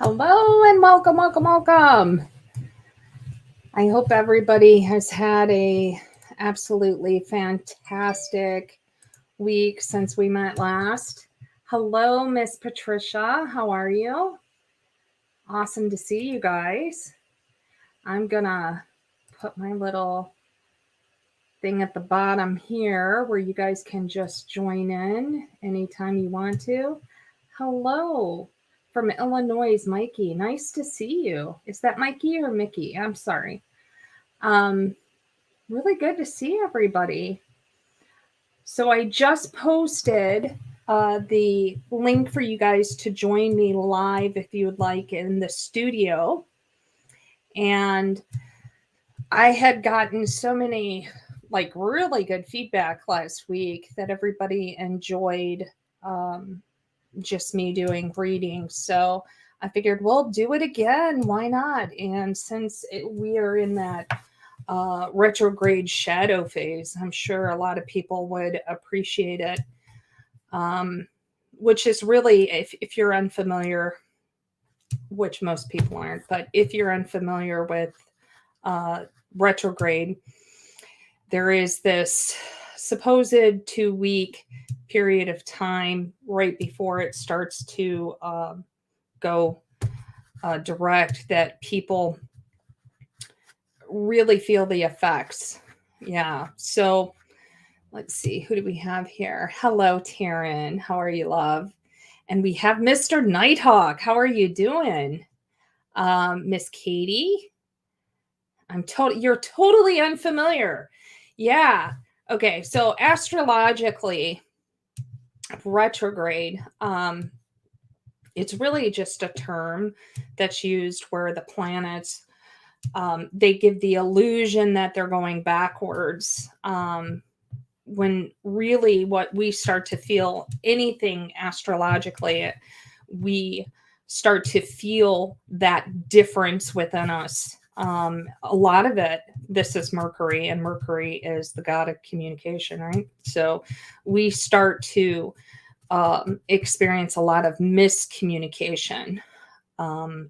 Hello and welcome, welcome, welcome. I hope everybody has had a absolutely fantastic week since we met last. Hello, Miss Patricia. How are you? Awesome to see you guys. I'm gonna put my little thing at the bottom here where you guys can just join in anytime you want to. Hello from Illinois, Mikey. Nice to see you. Is that Mikey or Mickey? I'm sorry. Um, really good to see everybody. So I just posted the link for you guys to join me live if you would like in the studio. And I had gotten so many really good feedback last week that everybody enjoyed just me doing readings. So I figured we'll do it again. Why not? And since we are in that retrograde shadow phase, I'm sure a lot of people would appreciate it. Which is really, if you're unfamiliar, which most people aren't, but if you're unfamiliar with retrograde, there is this supposed 2-week period of time right before it starts to go direct that people really feel the effects. Yeah. So let's see. Who do we have here? Hello, Taryn. How are you, love? And we have Mr. Nighthawk. How are you doing? Miss Katie. You're totally unfamiliar. Yeah. Okay. So astrologically, retrograde, it's really just a term that's used where the planets, they give the illusion that they're going backwards, when really what we start to feel anything astrologically, we start to feel that difference within us. A lot of it, this is Mercury, and Mercury is the god of communication, right? So we start to experience a lot of miscommunication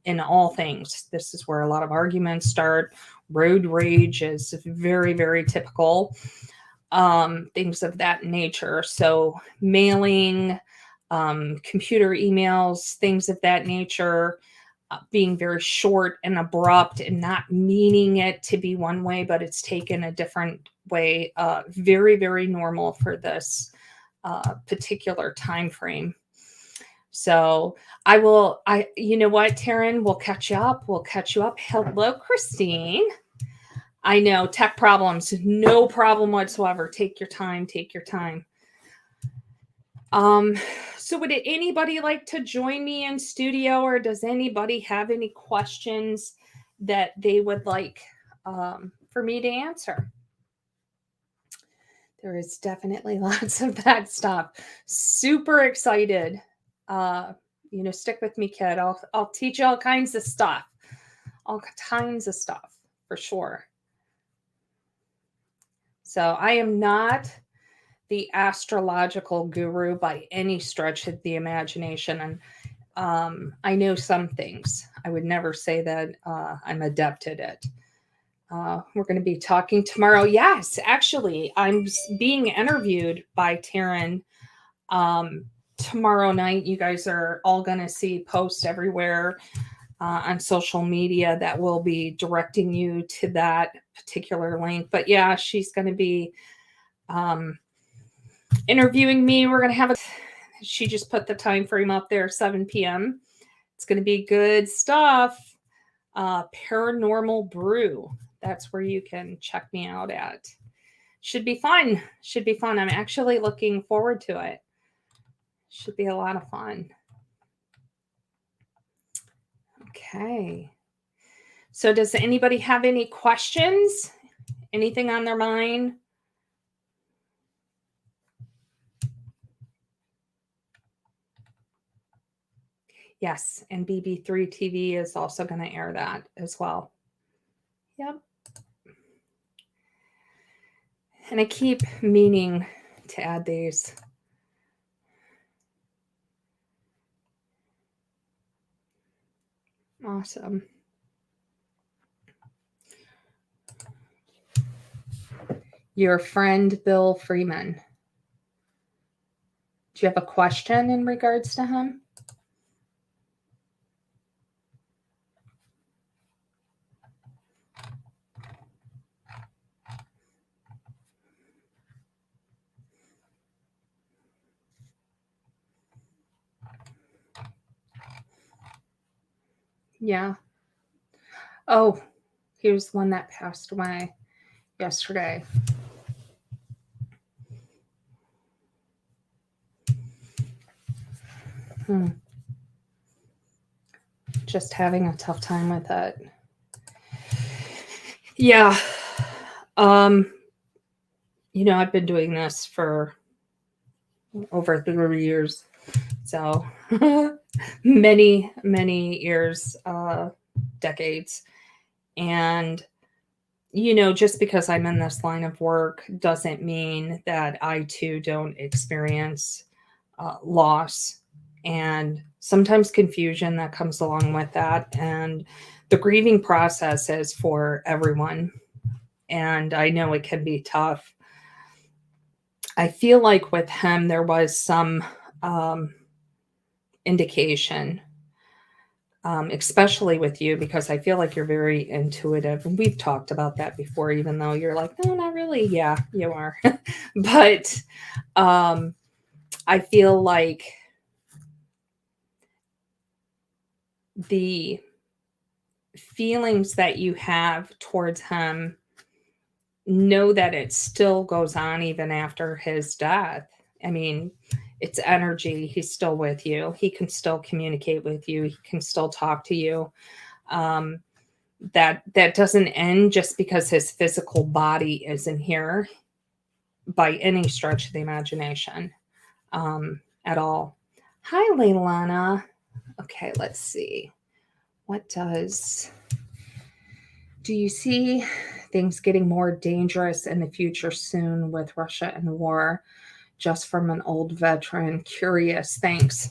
in all things. This is where a lot of arguments start. Road rage is very, very typical. Things of that nature. So mailing, computer emails, things of that nature, being very short and abrupt and not meaning it to be one way, but it's taken a different way. Very, very normal for this particular time frame. So you know what, Taryn, we'll catch you up. Hello, Christine. I know, tech problems, no problem whatsoever. Take your time. So would anybody like to join me in studio, or does anybody have any questions that they would like for me to answer? There is definitely lots of that stuff. Super excited. Stick with me, kid. I'll teach you all kinds of stuff. For sure. So I am not the astrological guru by any stretch of the imagination. And I know some things. I would never say that I'm adept at it. We're going to be talking tomorrow. Yes, actually, I'm being interviewed by Taryn tomorrow night. You guys are all going to see posts everywhere on social media that will be directing you to that particular link. But yeah, she's going to be interviewing me. We're going to have she just put the time frame up there, 7 p.m. It's going to be good stuff. Paranormal Brew. That's where you can check me out at. Should be fun. I'm actually looking forward to it. Should be a lot of fun. Okay. So does anybody have any questions? Anything on their mind? Yes, and BB3 TV is also going to air that as well. Yep. And I keep meaning to add these. Awesome. Your friend Bill Freeman. Do you have a question in regards to him? Yeah. Oh, he was the one that passed away yesterday. Just having a tough time with it. Yeah. I've been doing this for over 30 years. So many, many years, decades. And, just because I'm in this line of work doesn't mean that I too don't experience loss and sometimes confusion that comes along with that. And the grieving process is for everyone. And I know it can be tough. I feel like with him, there was some indication, especially with you, because I feel like you're very intuitive. And we've talked about that before, even though you're like, no, not really. Yeah, you are. But I feel like the feelings that you have towards him, know that it still goes on even after his death. I mean, it's energy. He's still with you. He can still communicate with you. He can still talk to you. That doesn't end just because his physical body isn't here by any stretch of the imagination, at all. Hi, Leilana. Okay, let's see. Do you see things getting more dangerous in the future soon with Russia and the war? Just from an old veteran, curious. Thanks.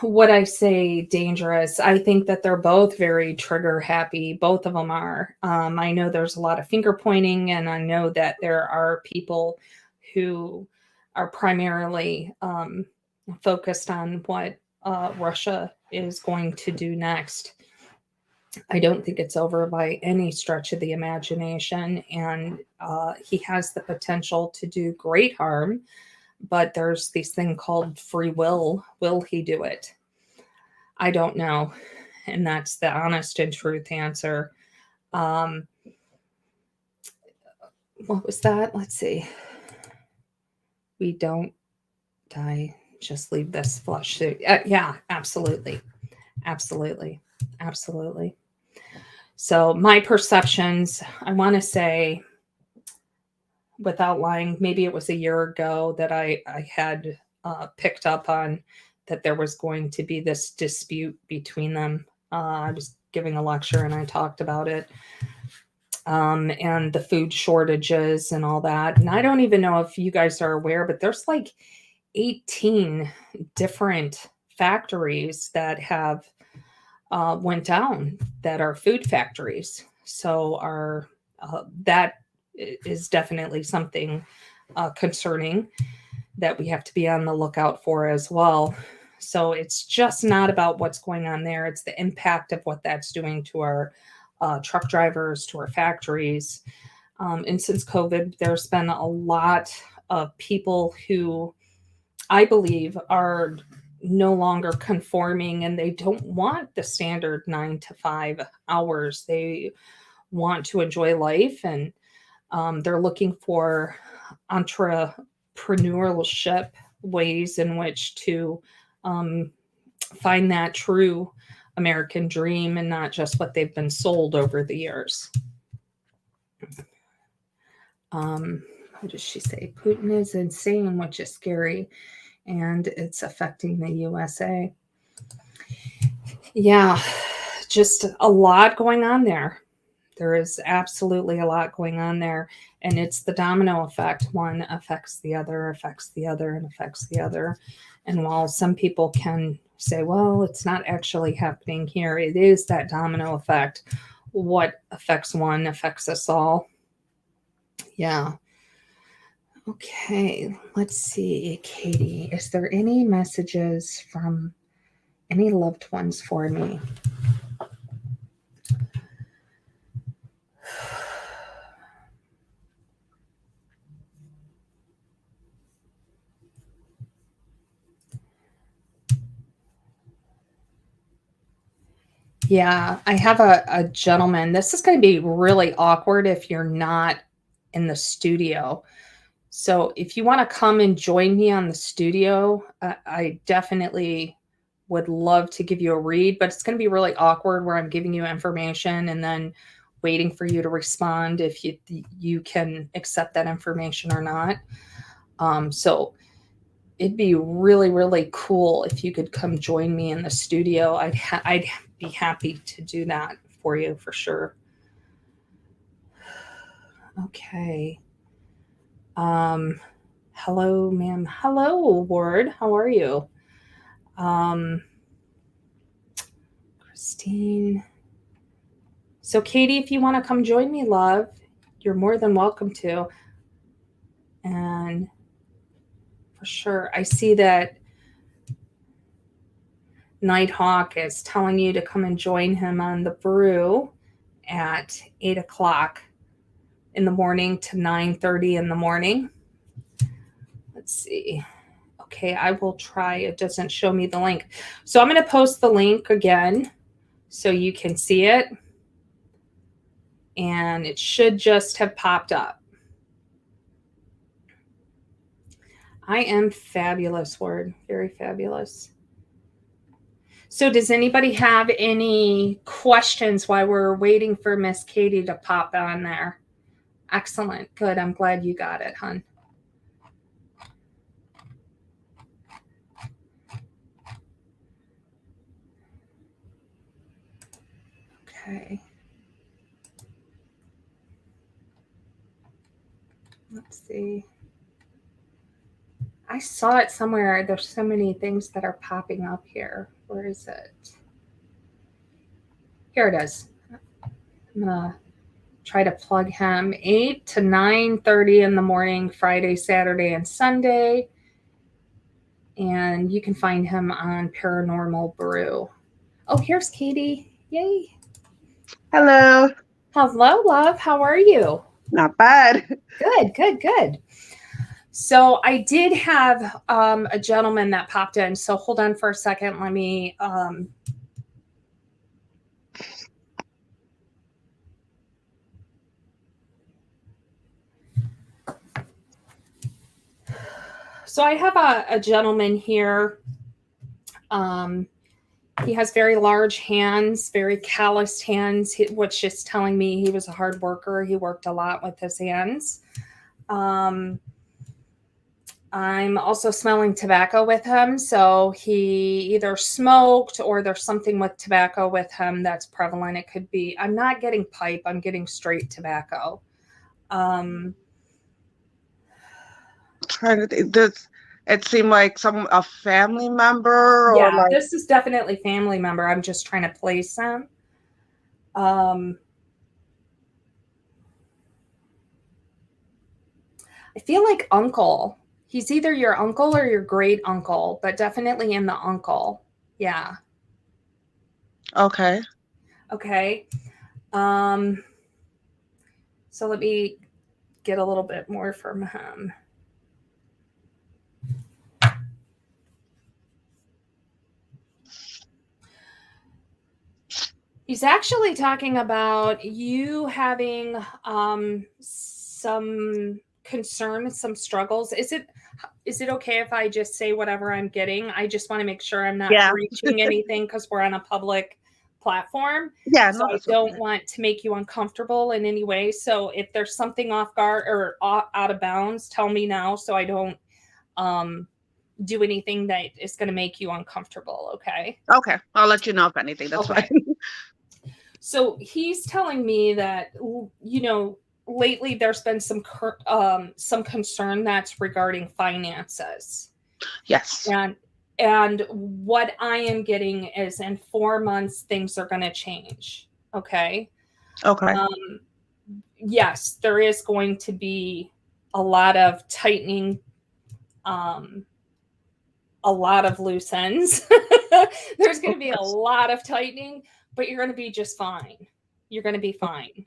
Would I say dangerous? I think that they're both very trigger happy. Both of them are. I know there's a lot of finger pointing, and I know that there are people who are primarily focused on what Russia is going to do next. I don't think it's over by any stretch of the imagination, and he has the potential to do great harm. But there's this thing called free will. Will he do it? I don't know, and that's the honest and truth answer. Um, what was that? Let's see. We don't die. Just leave this flesh suit. Yeah, absolutely, absolutely, absolutely. So my perceptions, I want to say, without lying, maybe it was a year ago that I had picked up on that there was going to be this dispute between them. I was giving a lecture and I talked about it, and the food shortages and all that. And I don't even know if you guys are aware, but there's like 18 different factories that have went down that are food factories. So that is definitely something concerning that we have to be on the lookout for as well. So it's just not about what's going on there. It's the impact of what that's doing to our truck drivers, to our factories. And since COVID, there's been a lot of people who I believe are no longer conforming, and they don't want the standard 9 to 5 hours. They want to enjoy life, and they're looking for entrepreneurship ways in which to find that true American dream and not just what they've been sold over the years. What does she say? Putin is insane, which is scary, and it's affecting the USA. Yeah, just a lot going on there. There is absolutely a lot going on there. And it's the domino effect. One affects the other, affects the other, and affects the other. And while some people can say, well, it's not actually happening here. It is that domino effect. What affects one affects us all. Yeah. Okay, let's see, Katie, is there any messages from any loved ones for me? Yeah, I have a gentleman. This is going to be really awkward if you're not in the studio. So if you want to come and join me on the studio, I definitely would love to give you a read, but it's going to be really awkward where I'm giving you information and then waiting for you to respond if you can accept that information or not. So it'd be really, really cool if you could come join me in the studio. I'd be happy to do that for you for sure. Okay. Hello, ma'am. Hello, Ward. How are you? Christine. So, Katie, if you want to come join me, love, you're more than welcome to. And for sure, I see that Nighthawk is telling you to come and join him on the brew at 8 o'clock in the morning to 9:30 in the morning. Let's see. Okay, I will try. It doesn't show me the link. So I'm going to post the link again so you can see it. And it should just have popped up. I am fabulous, Word. Very fabulous. So does anybody have any questions while we're waiting for Miss Katie to pop on there? Excellent. Good. I'm glad you got it, hon. Okay. Let's see. I saw it somewhere. There's so many things that are popping up here. Where is it? Here it is. I'm going to try to plug him 8 to 9:30 in the morning, Friday, Saturday, and Sunday. And you can find him on Paranormal Brew. Oh, here's Katie. Yay. Hello. Hello, love. How are you? Not bad. Good, good, good. So I did have a gentleman that popped in. So hold on for a second. Let me So I have a gentleman here. He has very large hands, very calloused hands, which is telling me he was a hard worker. He worked a lot with his hands. I'm also smelling tobacco with him. So he either smoked or there's something with tobacco with him that's prevalent. It could be, I'm not getting pipe, I'm getting straight tobacco. Trying to think. Does it seem like a family member or Yeah, this is definitely family member. I'm just trying to place him. I feel like uncle. He's either your uncle or your great uncle, but definitely in the uncle. Yeah. Okay. Okay. So let me get a little bit more from him. He's actually talking about you having some concern, some struggles. Is it okay if I just say whatever I'm getting? I just want to make sure I'm not breaching anything because we're on a public platform. Yeah, so I don't want to make you uncomfortable in any way. So if there's something off guard or out of bounds, tell me now so I don't do anything that is going to make you uncomfortable. Okay. Okay. I'll let you know if anything. That's fine. So he's telling me that, lately there's been some concern that's regarding finances. Yes. And And what I am getting is in 4 months, things are going to change. Okay. Okay. Yes, there is going to be a lot of tightening, a lot of loose ends. There's going to be a lot of tightening, but you're going to be just fine. You're going to be fine.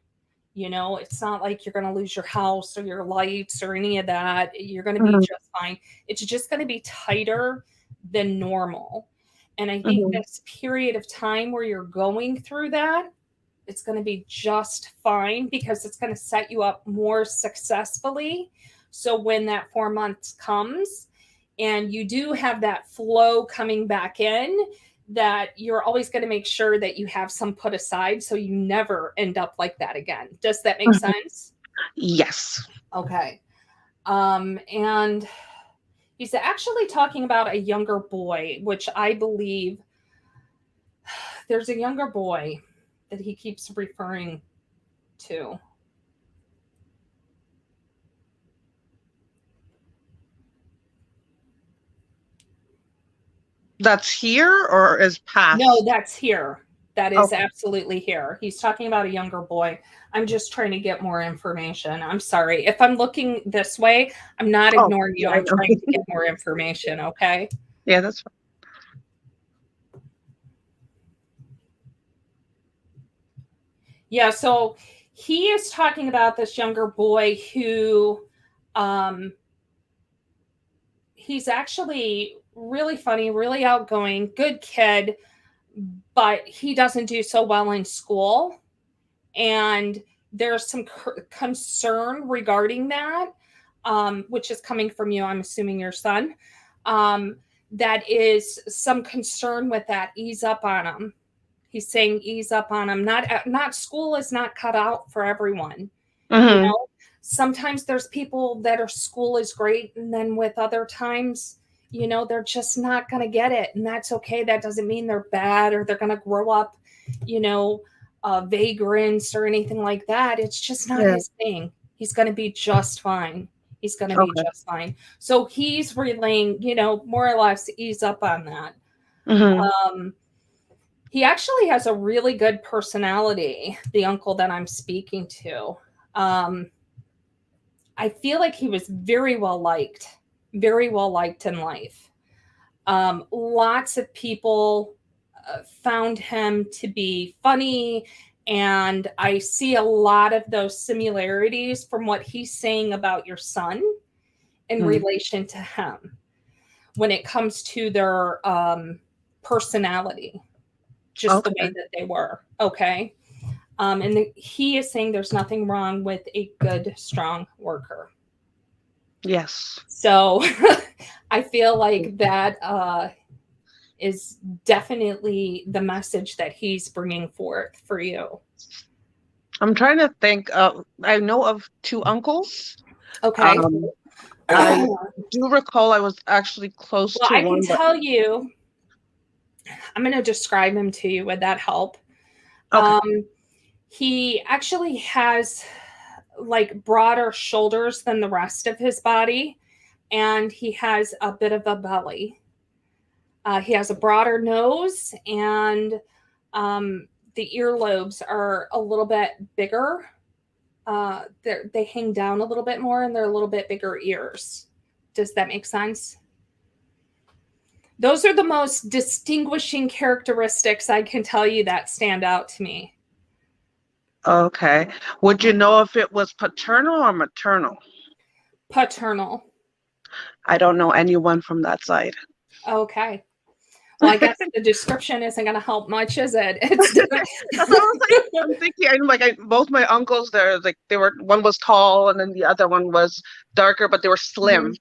You know, it's not like you're going to lose your house or your lights or any of that. You're going to be just fine. It's just going to be tighter than normal. And I think this period of time where you're going through that, it's going to be just fine because it's going to set you up more successfully. So when that 4 months comes and you do have that flow coming back in, that you're always going to make sure that you have some put aside so you never end up like that again. Does that make sense? Yes. Okay. And he's actually talking about a younger boy, which I believe there's a younger boy that he keeps referring to. That's here or is past? No, that's here. That is absolutely here. He's talking about a younger boy. I'm just trying to get more information. I'm sorry. If I'm looking this way, I'm not ignoring you. I'm trying to get more information, okay? Yeah, that's fine. Yeah, so he is talking about this younger boy who he's actually really funny, really outgoing, good kid, but he doesn't do so well in school. And there's some concern regarding that, which is coming from you, I'm assuming your son. That is some concern with that. Ease up on him. He's saying ease up on him. Not school is not cut out for everyone. You know, sometimes there's people that are school is great, and then with other times, you know, they're just not going to get it, and that's okay. That doesn't mean they're bad or they're going to grow up, you know, vagrants or anything like that. It's just not his thing. He's going to be just fine. He's going to be just fine. So he's relaying, you know, more or less ease up on that. He actually has a really good personality, the uncle that I'm speaking to. I feel like he was very well liked in life. Lots of people found him to be funny, and I see a lot of those similarities from what he's saying about your son in relation to him when it comes to their personality, just the way that they were. Okay. And he is saying there's nothing wrong with a good, strong worker. Yes. So I feel like that is definitely the message that he's bringing forth for you. I'm trying to think. I know of 2 uncles. Okay. I do recall I was actually close to I one. can tell you, I'm going to describe him to you. Would that help? Okay. He actually has like broader shoulders than the rest of his body, and he has a bit of a belly. He has a broader nose, and the earlobes are a little bit bigger. They hang down a little bit more, and they're a little bit bigger ears. Does that make sense? Those are the most distinguishing characteristics I can tell you that stand out to me. Okay. Would you know if it was paternal or maternal? Paternal. I don't know anyone from that side. Okay. Well, I guess the description isn't going to help much, is it? It's That's what I was like, I'm thinking, both my uncles, one was tall and then the other one was darker, but they were slim.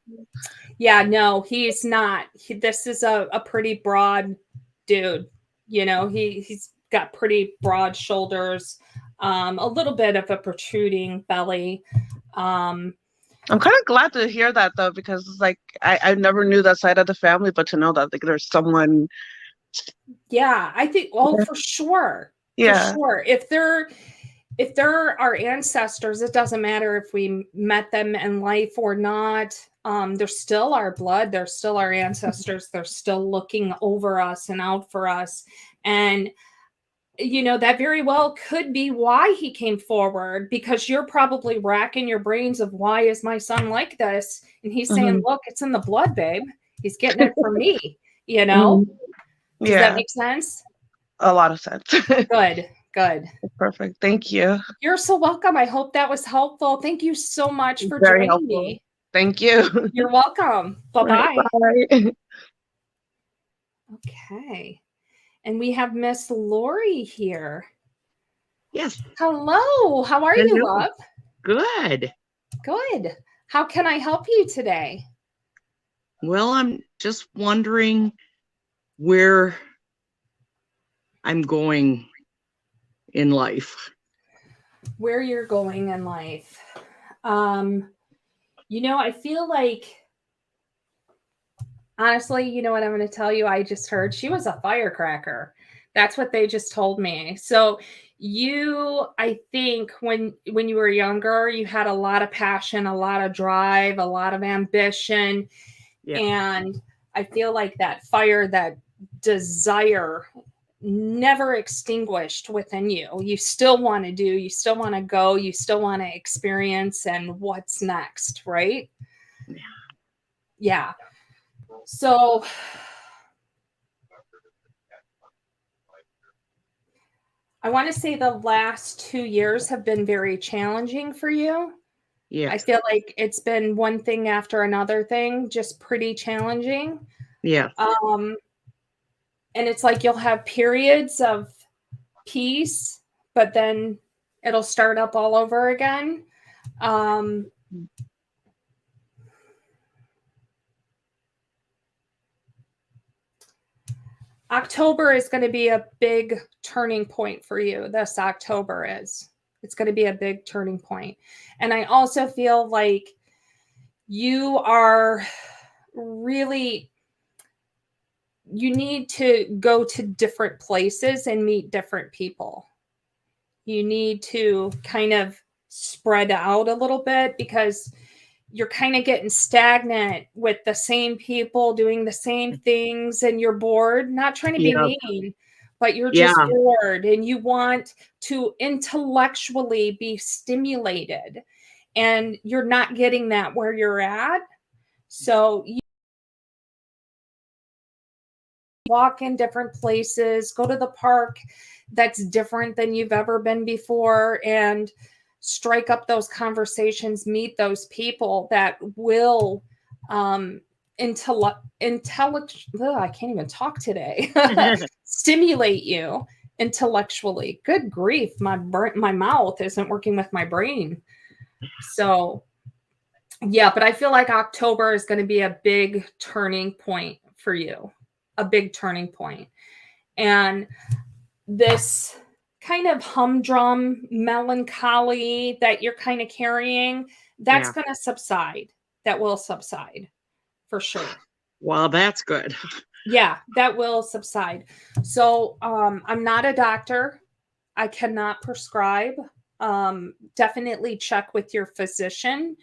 Yeah, no, he's not. This is a pretty broad dude. You know, he's got pretty broad shoulders, a little bit of a protruding belly. I'm kind of glad to hear that though, because it's like I never knew that side of the family, but to know that like there's someone. Yeah, I think. Oh, for sure. Yeah. For sure. If they're our ancestors, it doesn't matter if we met them in life or not. They're still our blood. They're still our ancestors. They're still looking over us and out for us. And, you know, that very well could be why he came forward, because you're probably racking your brains of why is my son like this? And he's saying, look, it's in the blood, babe. He's getting it from me, you know? Does that make sense? A lot of sense. Good, good. Perfect. Thank you. You're so welcome. I hope that was helpful. Thank you so much for Very joining helpful. me. Thank you. You're welcome. Bye-bye. Bye. Okay. And we have Miss Lori here. Yes. Hello. How are you, love? Good. Good. How can I help you today? Well, I'm just wondering where I'm going in life. Where you're going in life. You know, I feel like, honestly, you know what I'm going to tell you? I just heard she was a firecracker. That's what they just told me. So you, I think when you were younger, you had a lot of passion, a lot of drive, a lot of ambition. Yeah. And I feel like that fire, that desire never extinguished within you. You still want to do, you still want to go, you still want to experience, and what's next, right? Yeah. So I want to say the last 2 years have been very challenging for you. Yeah. I feel like it's been one thing after another thing, just pretty challenging. Yeah. And it's like you'll have periods of peace, but then it'll start up all over again. October is going to be a big turning point for you. This October is. It's going to be a big turning point. And I also feel like you are really, you need to go to different places and meet different people. You need to kind of spread out a little bit, because you're kind of getting stagnant with the same people doing the same things, and you're bored. Not trying to be mean, but you're just bored, and you want to intellectually be stimulated, and you're not getting that where you're at. So you walk in different places, go to the park that's different than you've ever been before, and strike up those conversations, meet those people that will I can't even talk today. Stimulate you intellectually. Good grief, my mouth isn't working with my brain. So yeah, but I feel like October is going to be a big turning point for you. A big turning point. And this kind of humdrum melancholy that you're kind of carrying, that's going to subside. That will subside for sure. Well, that's good. Yeah, that will subside. So I'm not a doctor. I cannot prescribe. Definitely check with your physician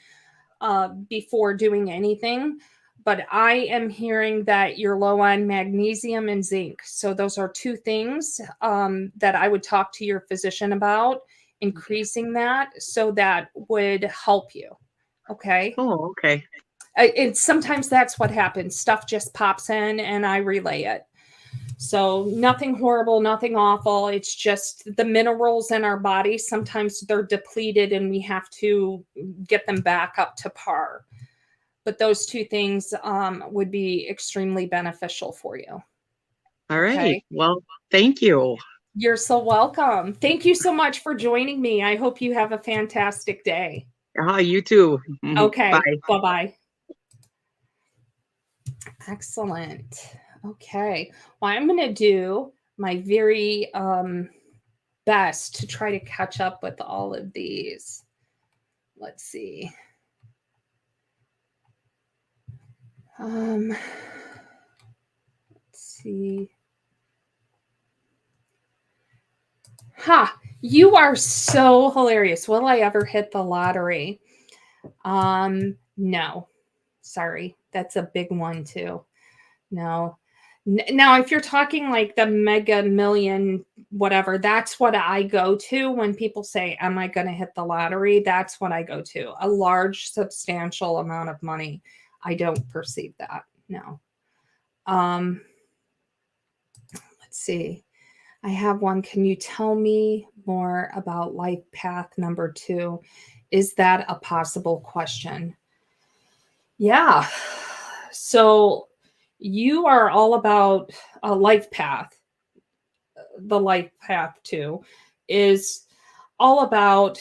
before doing anything. But I am hearing that you're low on magnesium and zinc. So those are two things that I would talk to your physician about, increasing that, so that would help you. Okay. Oh, okay. And sometimes that's what happens. Stuff just pops in and I relay it. So nothing horrible, nothing awful. It's just the minerals in our body. Sometimes they're depleted and we have to get them back up to par. But those two things would be extremely beneficial for you. All right. Well, thank you. You're so welcome. Thank you so much for joining me. I hope you have a fantastic day. You too. Okay. Bye. Bye-bye. Excellent. Okay. Well, I'm going to do my very best to try to catch up with all of these. Let's see. Let's see. You are so hilarious. Will I ever hit the lottery? No. Sorry, that's a big one too. No. Now, if you're talking like the mega million, whatever, that's what I go to when people say, am I going to hit the lottery? That's what I go to. A large, substantial amount of money. I don't perceive that. No. Let's see. I have one. Can you tell me more about life path number 2? Is that a possible question? Yeah. So you are all about a life path. The life path 2 is all about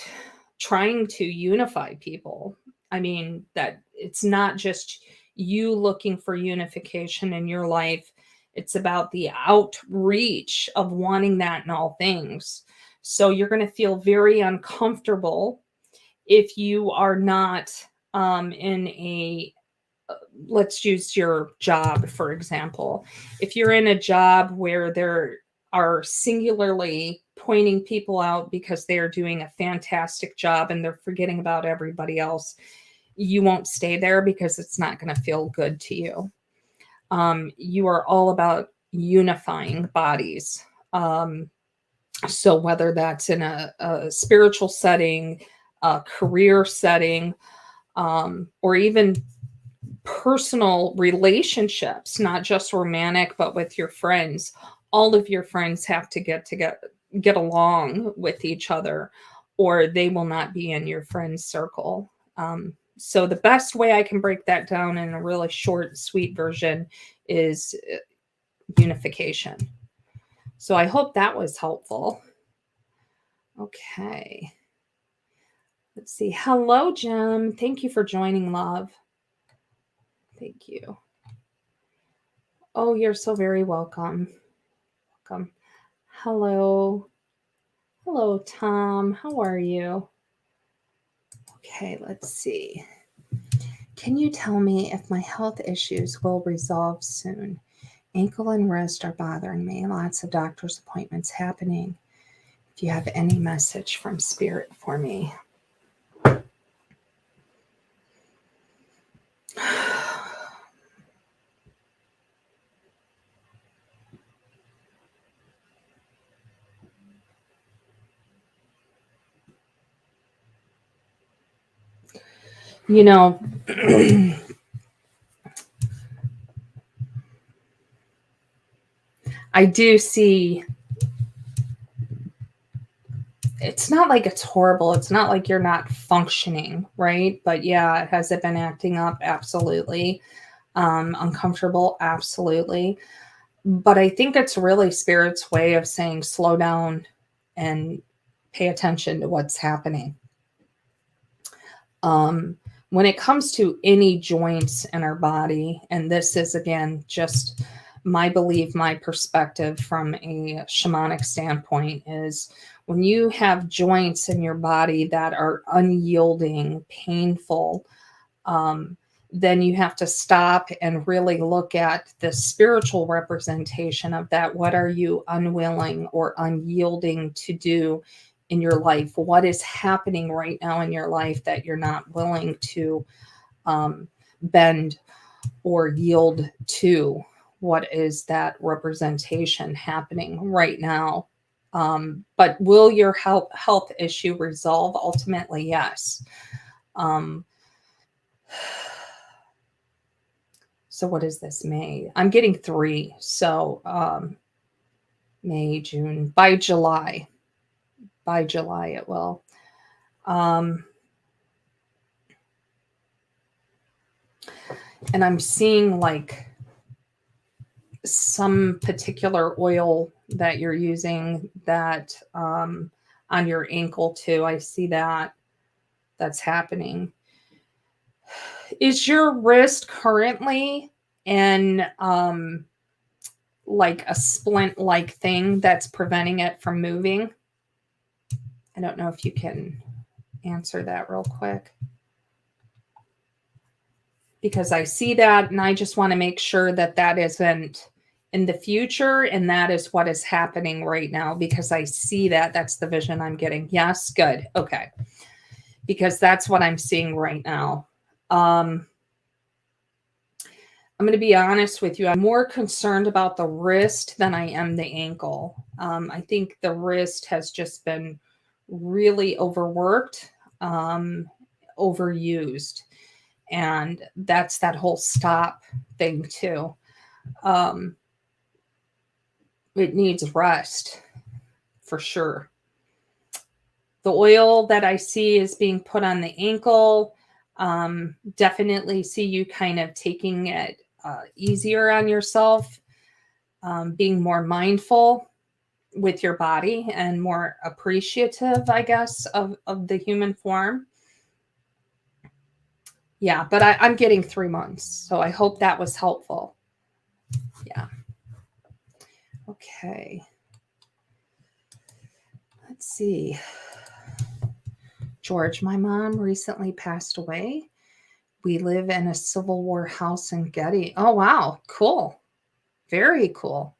trying to unify people. I mean, that it's not just you looking for unification in your life. It's about the outreach of wanting that in all things. So you're going to feel very uncomfortable if you are not in a, let's use your job, for example. If you're in a job where there are singularly pointing people out because they are doing a fantastic job and they're forgetting about everybody else, you won't stay there because it's not going to feel good to you. You are all about unifying bodies. So whether that's in a spiritual setting, a career setting, or even personal relationships, not just romantic, but with your friends, all of your friends have to get along with each other, or they will not be in your friend circle. So the best way I can break that down in a really short, sweet version is unification. So I hope that was helpful. Okay. Let's see. Hello, Jim. Thank you for joining, love. Thank you. Oh, you're so very welcome. Welcome. Hello. Hello, Tom. How are you? Okay, let's see. Can you tell me if my health issues will resolve soon? Ankle and wrist are bothering me. Lots of doctor's appointments happening. If you have any message from Spirit for me. You know, I do see, it's not like it's horrible. It's not like you're not functioning, right? But yeah, has it been acting up? Absolutely. Uncomfortable? Absolutely. But I think it's really Spirit's way of saying slow down and pay attention to what's happening. When it comes to any joints in our body, and this is, again, just my belief, my perspective from a shamanic standpoint, is when you have joints in your body that are unyielding, painful, then you have to stop and really look at the spiritual representation of that. What are you unwilling or unyielding to do in your life? What is happening right now in your life that you're not willing to bend or yield to? What is that representation happening right now? But will your health issue resolve? Ultimately, yes. So what is this, May? I'm getting 3. So May, June, by July it will. And I'm seeing like some particular oil that you're using that on your ankle too. I see that's happening. Is your wrist currently in like a splint-like thing that's preventing it from moving? I don't know if you can answer that real quick. Because I see that and I just want to make sure that that isn't in the future, and that is what is happening right now, because I see that. That's the vision I'm getting. Yes, good. Okay. Because that's what I'm seeing right now. I'm going to be honest with you. I'm more concerned about the wrist than I am the ankle. I think the wrist has just been really overworked, overused. And that's that whole stop thing too. It needs rest for sure. The oil that I see is being put on the ankle. Definitely see you kind of taking it easier on yourself, being more mindful with your body and more appreciative, I guess, of the human form. Yeah, but I'm getting 3 months, so I hope that was helpful. Yeah. Okay. Let's see. George, my mom recently passed away. We live in a Civil War house in Getty. Oh, wow. Cool. Very cool.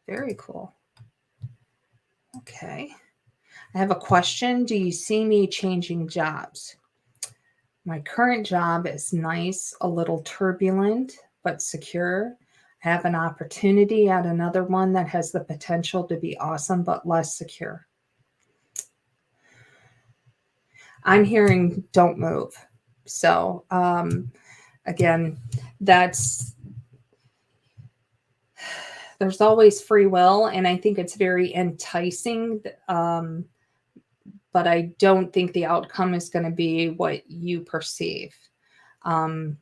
Very cool. Okay. I have a question. Do you see me changing jobs? My current job is nice, a little turbulent, but secure. I have an opportunity at another one that has the potential to be awesome, but less secure. I'm hearing don't move. So, again, there's always free will, and I think it's very enticing. But I don't think the outcome is going to be what you perceive. And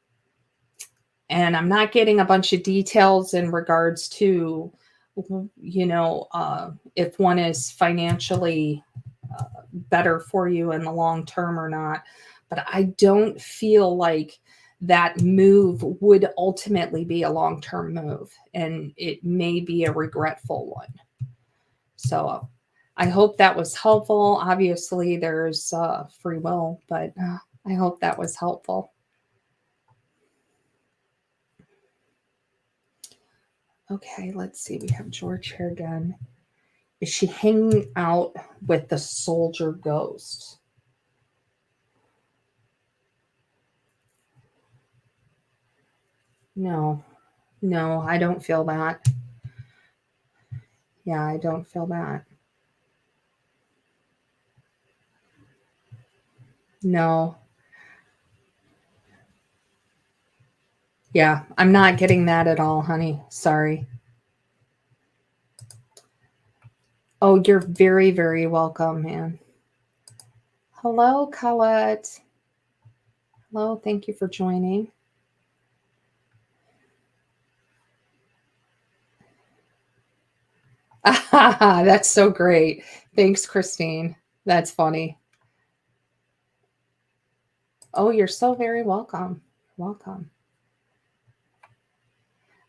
I'm not getting a bunch of details in regards to, if one is financially better for you in the long term or not. But I don't feel like that move would ultimately be a long-term move, and it may be a regretful one. So I hope that was helpful. Obviously, there's free will, but I hope that was helpful. Okay, let's see. We have George here again. Is she hanging out with the soldier ghost? No, I don't feel that. Yeah, I don't feel that. No. Yeah, I'm not getting that at all, honey. Sorry. Oh, you're very, very welcome, man. Hello, Colette. Hello, thank you for joining. That's so great. Thanks, Christine. That's funny. Oh, you're so very welcome. Welcome.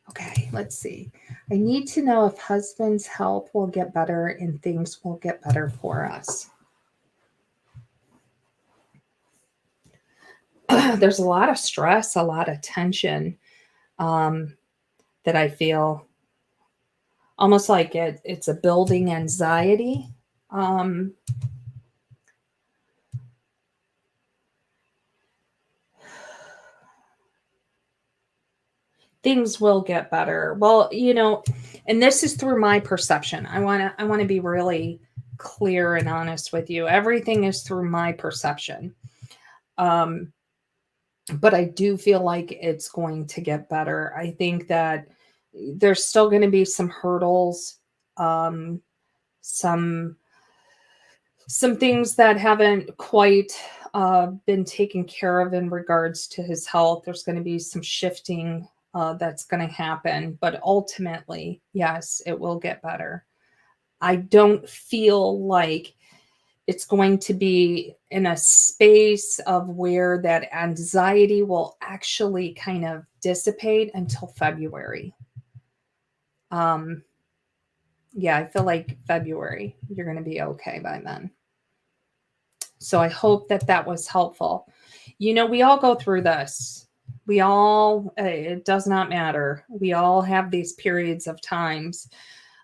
Okay, let's see. I need to know if husband's health will get better and things will get better for us. There's a lot of stress, a lot of tension that I feel. Almost like it's a building anxiety. Things will get better. Well, and this is through my perception. I want to be really clear and honest with you. Everything is through my perception. But I do feel like it's going to get better. I think that there's still going to be some hurdles, some things that haven't quite been taken care of in regards to his health. There's going to be some shifting that's going to happen, but ultimately, yes, it will get better. I don't feel like it's going to be in a space of where that anxiety will actually kind of dissipate until February. Yeah, I feel like February, you're going to be okay by then. So I hope that was helpful. We all go through this. We all, it does not matter. We all have these periods of times,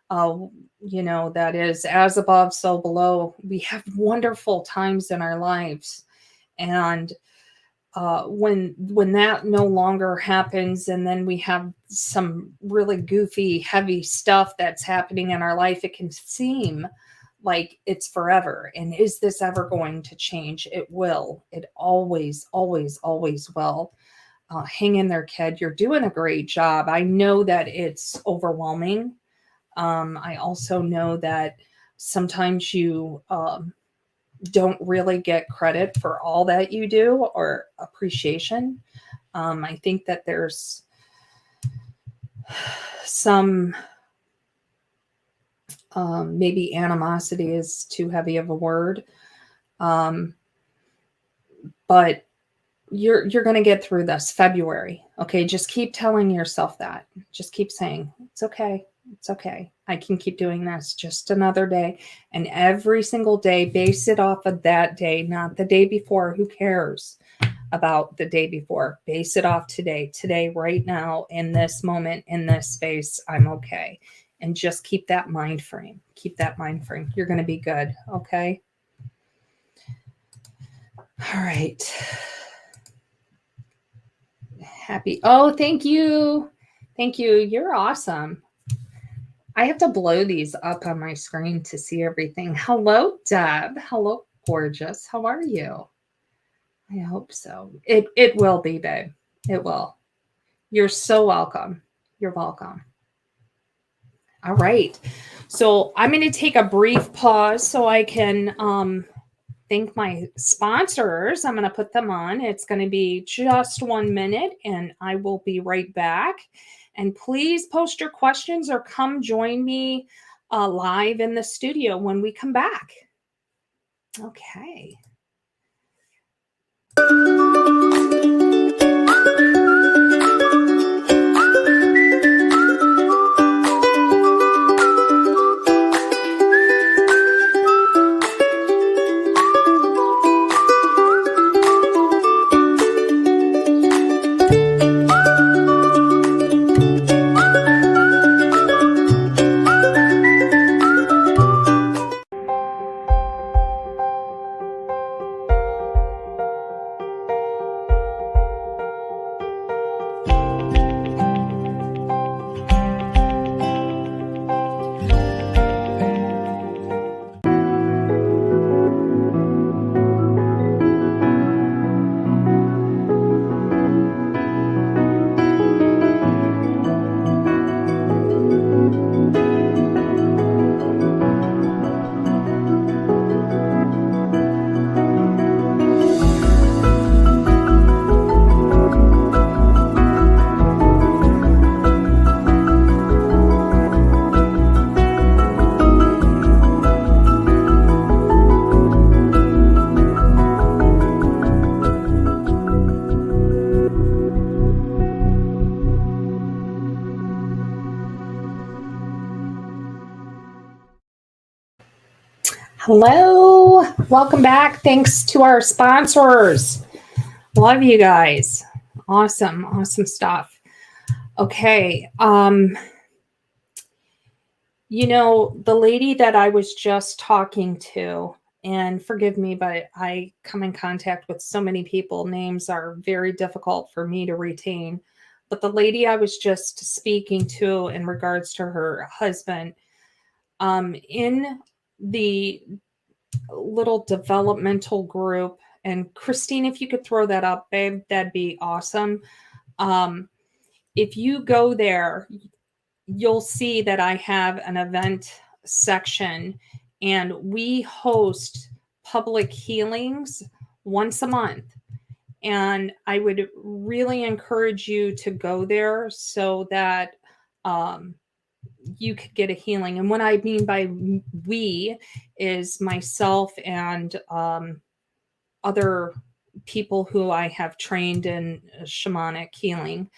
that is as above, so below. We have wonderful times in our lives. And when that no longer happens, and then we have some really goofy, heavy stuff that's happening in our life, it can seem like it's forever. And is this ever going to change? It will. It always, always, always will. Hang in there, kid. You're doing a great job. I know that it's overwhelming. I also know that sometimes you don't really get credit for all that you do or appreciation. I think that there's some maybe animosity is too heavy of a word, but you're going to get through this. February. Okay, just keep telling yourself that. Just keep saying it's okay. It's okay. I can keep doing this. Just another day. And every single day, base it off of that day, not the day before. Who cares about the day before? Base it off today. Today, right now, in this moment, in this space, I'm okay. And just keep that mind frame. Keep that mind frame. You're going to be good. Okay. All right. Happy. Oh, thank you. Thank you. You're awesome. I have to blow these up on my screen to see everything. Hello, Deb. Hello, gorgeous. How are you? I hope so. It will be, babe. It will. You're so welcome. You're welcome. All right. So I'm going to take a brief pause so I can thank my sponsors. I'm going to put them on. It's going to be just 1 minute, and I will be right back. And please post your questions or come join me live in the studio when we come back. Okay. Hello, welcome back. Thanks to our sponsors. Love you guys. Awesome, awesome stuff. Okay. You know, the lady that I was just talking to, and forgive me, but I come in contact with so many people. Names are very difficult for me to retain. But the lady I was just speaking to in regards to her husband, in the little developmental group, and Christine, if you could throw that up, babe, that'd be awesome. If you go there, you'll see that I have an event section, and we host public healings once a month. And I would really encourage you to go there so that you could get a healing. And what I mean by we is myself and other people who I have trained in shamanic healing.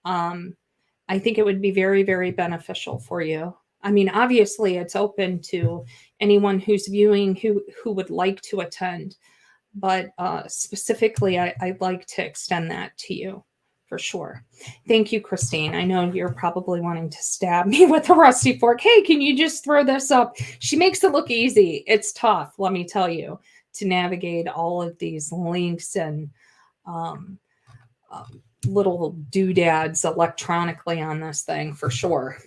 I think it would be very, very beneficial for you. I mean, obviously it's open to anyone who's viewing who would like to attend, but specifically I'd like to extend that to you. For sure. Thank you, Christine. I know you're probably wanting to stab me with a rusty fork. Hey, can you just throw this up? She makes it look easy. It's tough, let me tell you, to navigate all of these links and um, little doodads electronically on this thing for sure.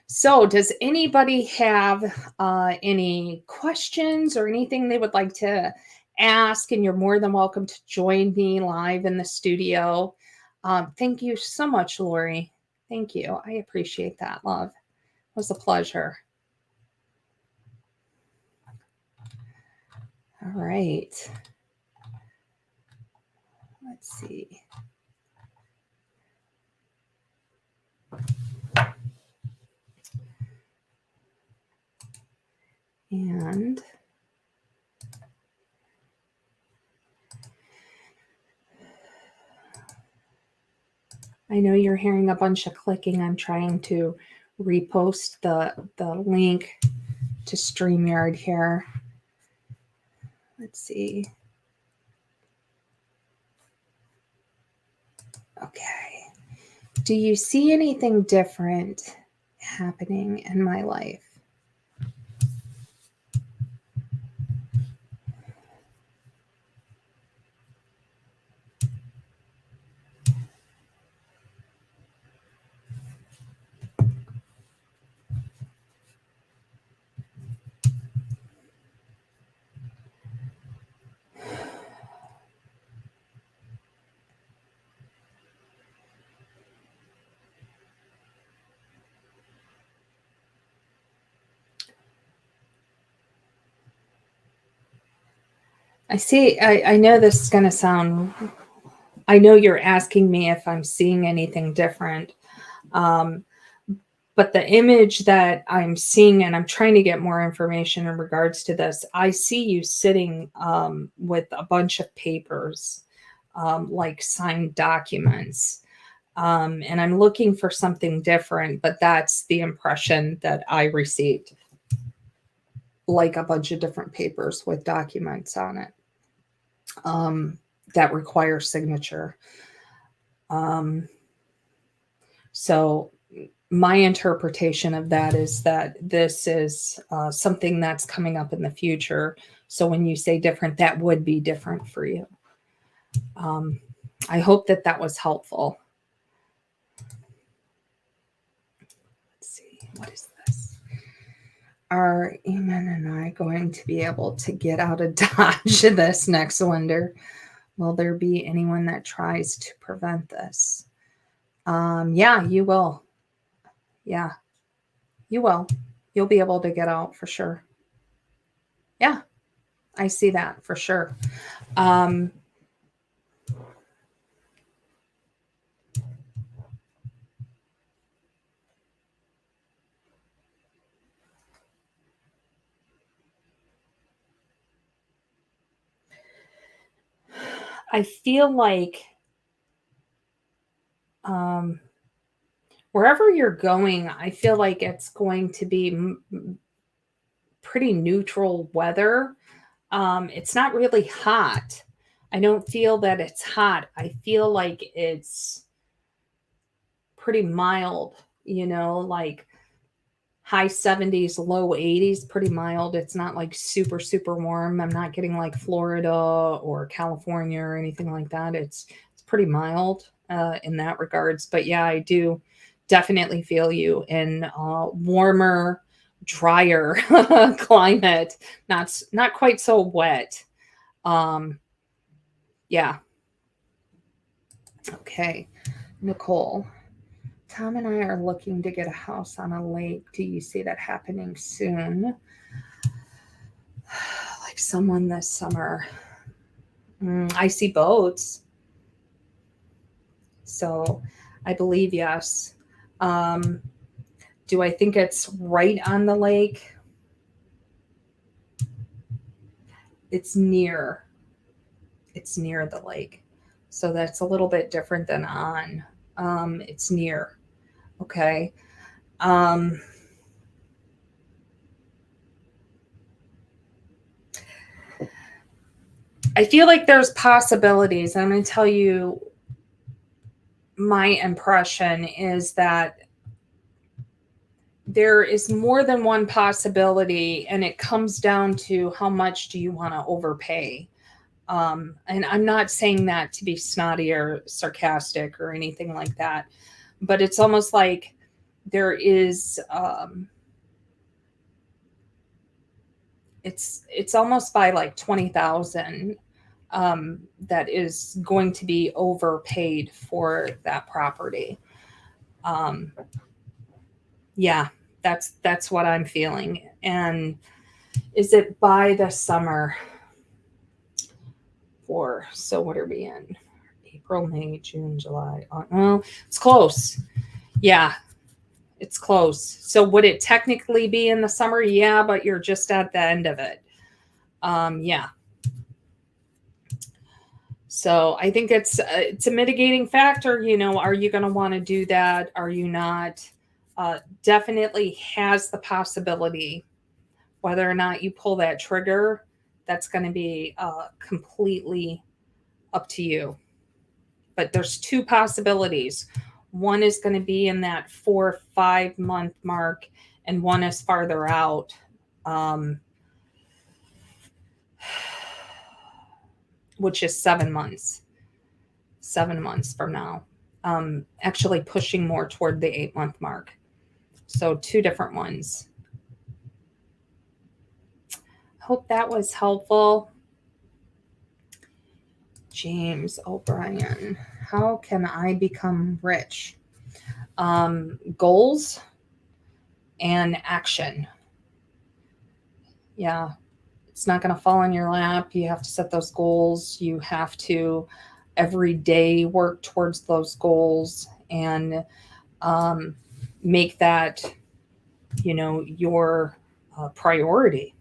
So does anybody have any questions or anything they would like to ask? And you're more than welcome to join me live in the studio. Thank you so much, Lori. Thank you. I appreciate that, love. It was a pleasure. All right. Let's see. And I know you're hearing a bunch of clicking. I'm trying to repost the link to StreamYard here. Let's see. Okay. Do you see anything different happening in my life? I see. I know this is going to sound, I know you're asking me if I'm seeing anything different. But the image that I'm seeing, and I'm trying to get more information in regards to this, I see you sitting with a bunch of papers, like signed documents. And I'm looking for something different, but that's the impression that I received. Like a bunch of different papers with documents on it. That require signature. So my interpretation of that is that this is something that's coming up in the future. So when you say different, that would be different for you. I hope that that was helpful. Let's see, what is this? Are Eamon and I going to be able to get out of Dodge this next winter? Will there be anyone that tries to prevent this? Yeah, you will. Yeah, you will. You'll be able to get out for sure. Yeah, I see that for sure. I feel like wherever you're going, I feel like it's going to be pretty neutral weather. It's not really hot. I don't feel that it's hot. I feel like it's pretty mild, like high 70s, low 80s, pretty mild. It's not like super, super warm. I'm not getting like Florida or California or anything like that. It's pretty mild in that regards. But yeah, I do definitely feel you in warmer, drier climate, not quite so wet. Yeah. Okay. Nicole. Tom and I are looking to get a house on a lake. Do you see that happening soon? Like someone this summer. I see boats. So I believe yes. Do I think it's right on the lake? It's near. It's near the lake. So that's a little bit different than on. It's near. Okay. I feel like there's possibilities. I'm going to tell you my impression is that there is more than one possibility, and it comes down to how much do you want to overpay. And I'm not saying that to be snotty or sarcastic or anything like that, but it's almost like there is, it's almost by like 20,000 that is going to be overpaid for that property. Yeah, that's what I'm feeling. And is it by the summer? So what are we in? April, May, June, July. Well, it's close. Yeah, it's close. So would it technically be in the summer? Yeah, but you're just at the end of it. Yeah. So I think it's a mitigating factor. You know, are you going to want to do that? Are you not? Definitely has the possibility. Whether or not you pull that trigger, that's going to be completely up to you. But there's two possibilities. One is going to be in that 4 or 5 month mark, and one is farther out. Which is 7 months. 7 months from now. Actually pushing more toward the 8 month mark. So 2 different ones. Hope that was helpful. James O'Brien, how can I become rich? Goals and action. Yeah, it's not going to fall in your lap. You have to set those goals. You have to every day work towards those goals and make that, you know, your priority.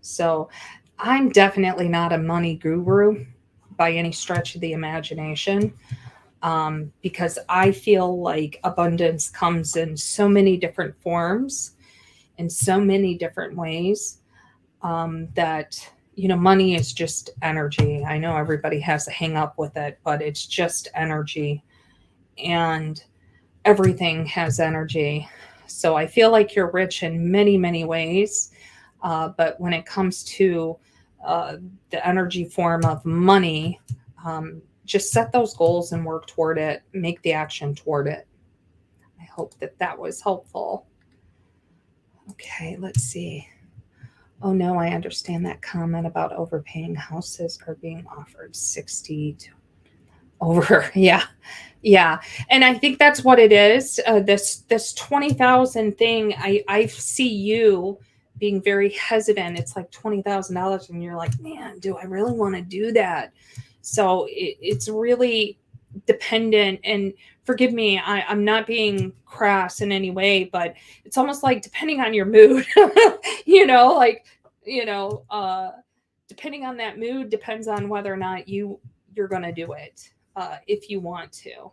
So I'm definitely not a money guru by any stretch of the imagination, because I feel like abundance comes in so many different forms, in so many different ways, that, you know, money is just energy. I know everybody has a hang up with it, but it's just energy, and everything has energy. So I feel like you're rich in many, many ways. But when it comes to the energy form of money, just set those goals and work toward it. Make the action toward it. I hope that that was helpful. Okay, let's see. Oh no, I understand that comment about overpaying. Houses are being offered 60 to over. Yeah. Yeah. And I think that's what it is. This 20,000 thing, I see you being very hesitant. It's like $20,000 and you're like, man, do I really want to do that? So it's really dependent, and forgive me, I'm not being crass in any way, but it's almost like depending on your mood, you know, like, you know, depending on that mood depends on whether or not you're going to do it, if you want to.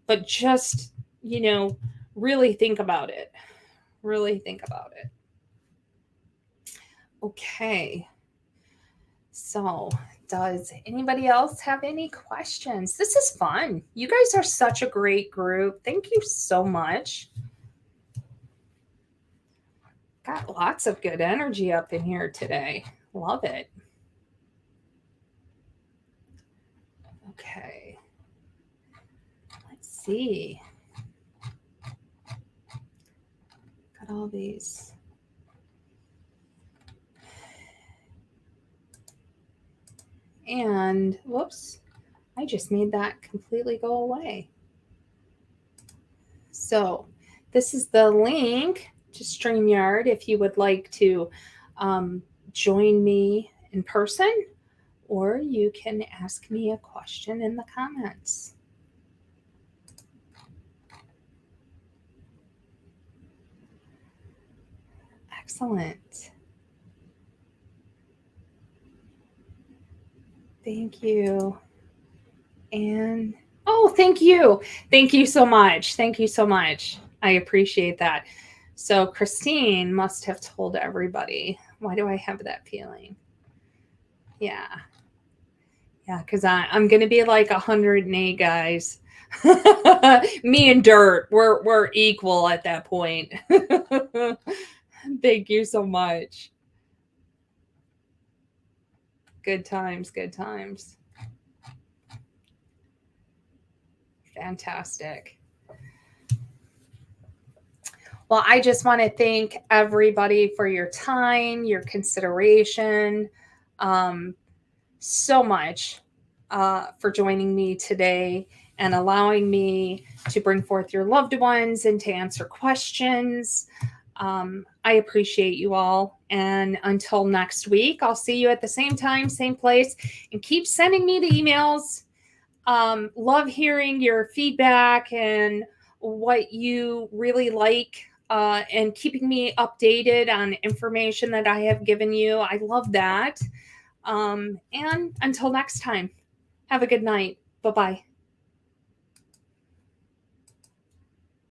But just, you know, really think about it. Really think about it. Okay. So, does anybody else have any questions? This is fun. You guys are such a great group. Thank you so much. Got lots of good energy up in here today. Love it. Okay. Let's see. Got all these. And whoops, I just made that completely go away. So this is the link to StreamYard if you would like to join me in person, or you can ask me a question in the comments. Excellent. Thank you. And oh, thank you. Thank you so much. Thank you so much. I appreciate that. So Christine must have told everybody. Why do I have that feeling? Yeah. Yeah, because I'm going to be like 108 guys. Me and dirt, we're equal at that point. Thank you so much. Good times, good times. Fantastic. Well, I just want to thank everybody for your time, your consideration, so much for joining me today and allowing me to bring forth your loved ones and to answer questions. I appreciate you all. And until next week, I'll see you at the same time, same place, and keep sending me the emails. Love hearing your feedback and what you really like, and keeping me updated on information that I have given you. I love that. And until next time, have a good night. Bye-bye.